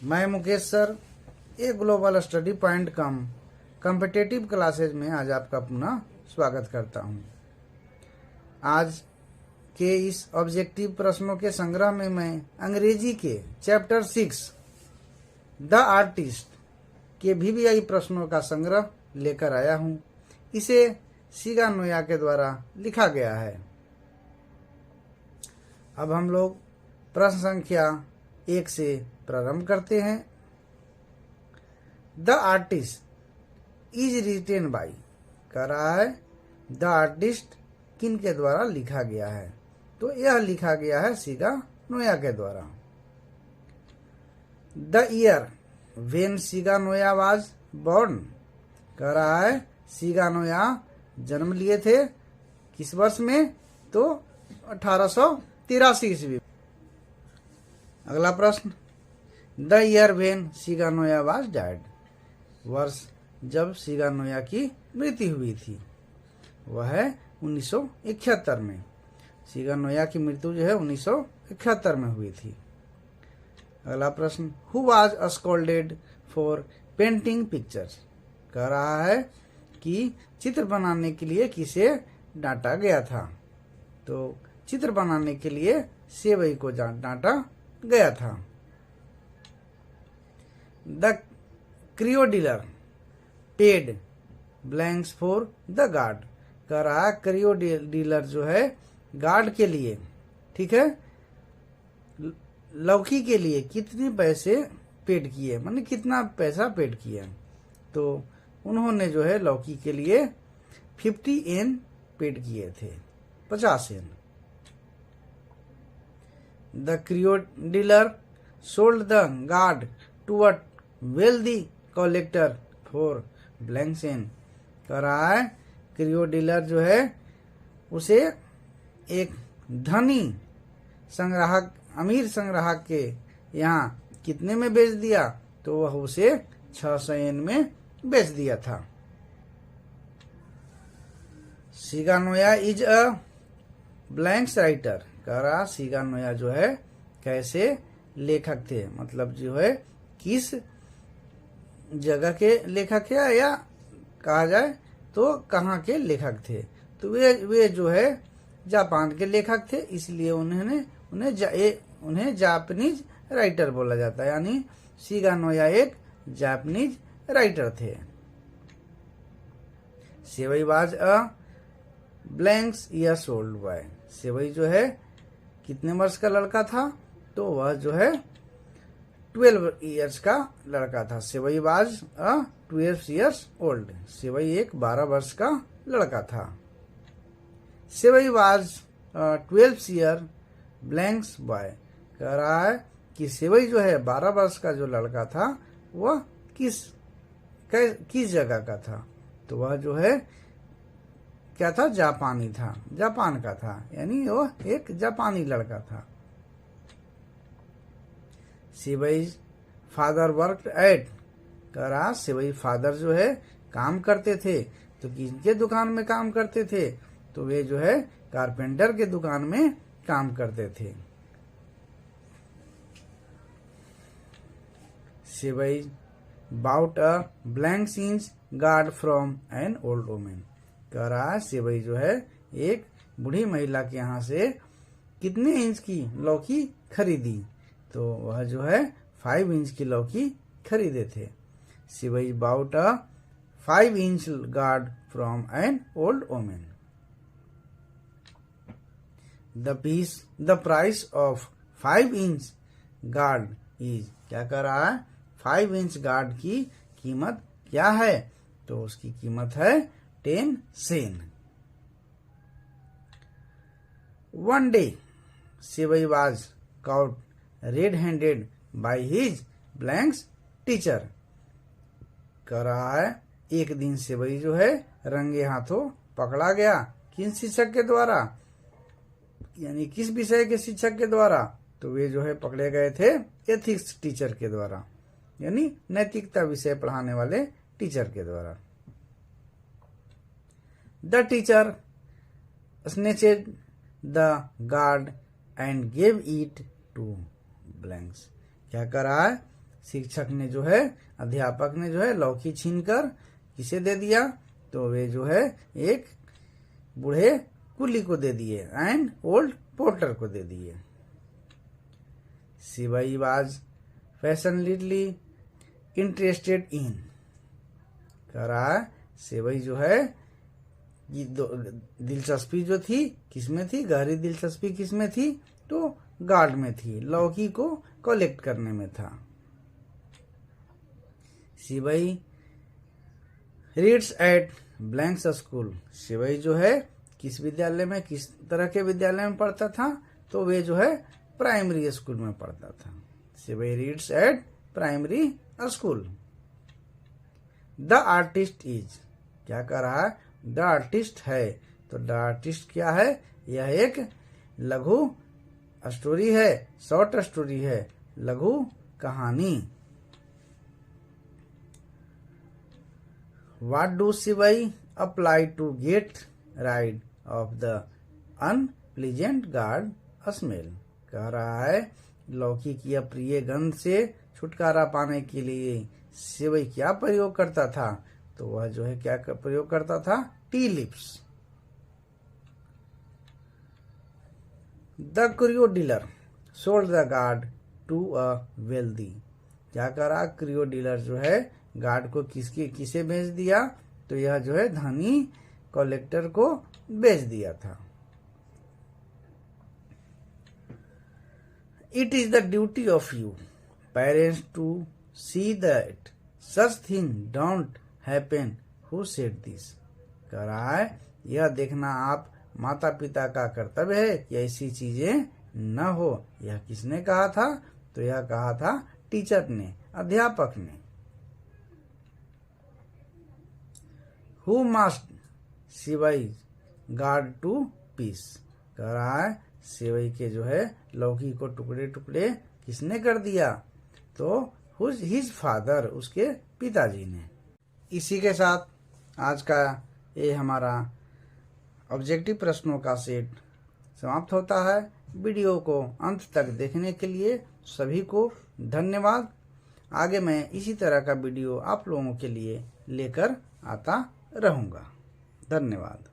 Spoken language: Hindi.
मैं Mukesh sir a global study point competitive classes में आज आपका पुनः स्वागत करता हूं। आज के इस ऑब्जेक्टिव प्रश्नों के संग्रह में मैं अंग्रेजी के चैप्टर 6 द आर्टिस्ट के VVI प्रश्नों का संग्रह लेकर आया हूं। इसे सीगा नोया के द्वारा लिखा गया है। अब हम लोग प्रश्न संख्या 1 से प्रारंभ करते हैं। The artist is written by कह रहा है द आर्टिस्ट किन के द्वारा लिखा गया है, तो यह लिखा गया है सीगा नोया के द्वारा। द ईयर वेन सीगा नोया वाज बॉर्न कह रहा है सीगा नोया जन्म लिए थे किस वर्ष में, तो 1883 ईस्वी। अगला प्रश्न द ईयर वेन सीगा नोया वाज डाइड, वर्ष जब सीगा नोया की मृत्यु हुई थी वह है 1971 में। सीगा नोया की मृत्यु जो है 1971 में हुई थी। अगला प्रश्न who was scolded for painting pictures कह रहा है कि चित्र बनाने के लिए किसे डांटा गया था, तो चित्र बनाने के लिए सेवई को डांटा गया था। The curio dealer paid blanks for the gourd कह रहा है क्रियोडीलर जो है गार्ड के लिए, ठीक है, लौकी के लिए कितने पैसे पेड किए, माने कितना पैसा पेड किया, तो उन्होंने जो है लौकी के लिए 50 एन पेड किए थे, 50 yen. The curio dealer sold the gourd to a wealthy collector for blanks yen कह रहा है क्रियोडीलर जो है उसे एक धनी संग्राहक अमीर संग्राहक के यहाँ कितने में बेच दिया, तो वह उसे 600 एन में बेच दिया था। सीगा Noah is a blanks writer कह रहा सीगा नोया जो है कैसे लेखक थे, मतलब जो है किस जगह के लेखक है या कहा जाए तो कहाँ के लेखक थे, तो वे जो है जापान के लेखक थे, इसलिए उन्हें जापानीज राइटर बोला जाता है, यानी सीगा नोया एक जापानीज राइटर थे। Seibei was a blanks years old boy, Seibei जो है कितने वर्ष का लड़का था, तो वह जो है 12 ईयर्स का लड़का था। सेवई वाज अ 12 ईयर्स ओल्ड, सेवई एक 12 वर्ष का लड़का था। सेवई वाज 12 ईयर ब्लैंक्स बॉय कह रहा है कि सेवई जो है 12 वर्ष का जो लड़का था वह किस जगह का था, तो वह जो है क्या था, जापानी था, जापान का था, यानी वह एक जापानी लड़का था। सेवई फादर वर्क एट कह रहा सेवई फादर जो है काम करते थे, तो किनके दुकान में काम करते थे, तो वे जो है कारपेंटर के दुकान में काम करते थे। Seibei bought a blank inch gourd from an old women कह रहा सेवई जो है एक बूढ़ी महिला के यहाँ से कितने इंच की लौकी खरीदी, तो वह जो है 5 इंच की लौकी खरीदे थे। Seibei bought a 5 inch gourd from an old women. The price of 5 inch gourd is क्या कर रहा है, 5 इंच गार्ड की कीमत क्या है, तो उसकी कीमत है 10 Sen. One day sevai was cout red handed by his blanks teacher कह रहा है एक दिन सेवई जो है रंगे हाथों पकड़ा गया किन शिक्षक के द्वारा, यानी किस विषय के शिक्षक के द्वारा, तो वे जो है पकड़े गए थे एथिक्स टीचर के द्वारा, यानी नैतिकता विषय पढ़ाने वाले टीचर के द्वारा। The teacher snatched the guard and gave it to blanks क्या कर रहा है, शिक्षक ने जो है, अध्यापक ने जो है लौकी छीनकर किसे दे दिया, तो वे जो है एक बूढ़े कुली को दे दिए, एंड ओल्ड पोर्टर को दे दिए। Shivai was passionately interested in, कह रहा है शिवाई जो है ये दिलचस्पी जो थी किसमें थी, गहरी दिलचस्पी किसमें थी, तो गार्ड में थी, लौकी को कलेक्ट करने में था। Shivai reads at blanks school, Shivai जो है किस विद्यालय में, किस तरह के विद्यालय में पढ़ता था, तो वे जो है प्राइमरी स्कूल में पढ़ता था। Shivai reads eight primary school. The artist is, क्या कह रहा है, द आर्टिस्ट है, तो द आर्टिस्ट क्या है, यह एक लघु स्टोरी है, शॉर्ट स्टोरी है, लघु कहानी। What do Shivai apply to get rid of the unpleasant gourd smell, कह रहा है लौकी की अप्रिय गंध से छुटकारा पाने के लिए शिवाई क्या प्रयोग करता था, तो वह जो है क्या प्रयोग करता था, tulips. The curio dealer sold the gourd to a wealthy, क्या करा, क्रियो डीलर जो है गार्ड को किसे बेच दिया, तो यह जो है धनी कलेक्टर को बेच दिया था। It is the duty of you parents to see that such thing don't happen, who said this, कह रहा है यह देखना आप माता पिता का कर्तव्य है कि ऐसी चीजें न हो। यह किसने कहा था, तो यह कहा था टीचर ने, अध्यापक ने। Who must Shivai gourd to piece, कह रहा है शिवाई के जो है लौकी को टुकड़े टुकड़े किसने कर दिया, तो हिज फादर, उसके पिताजी ने। इसी के साथ आज का ये हमारा ऑब्जेक्टिव प्रश्नों का सेट समाप्त होता है। वीडियो को अंत तक देखने के लिए सभी को धन्यवाद। आगे मैं इसी तरह का वीडियो आप लोगों के लिए लेकर आता रहूँगा। धन्यवाद।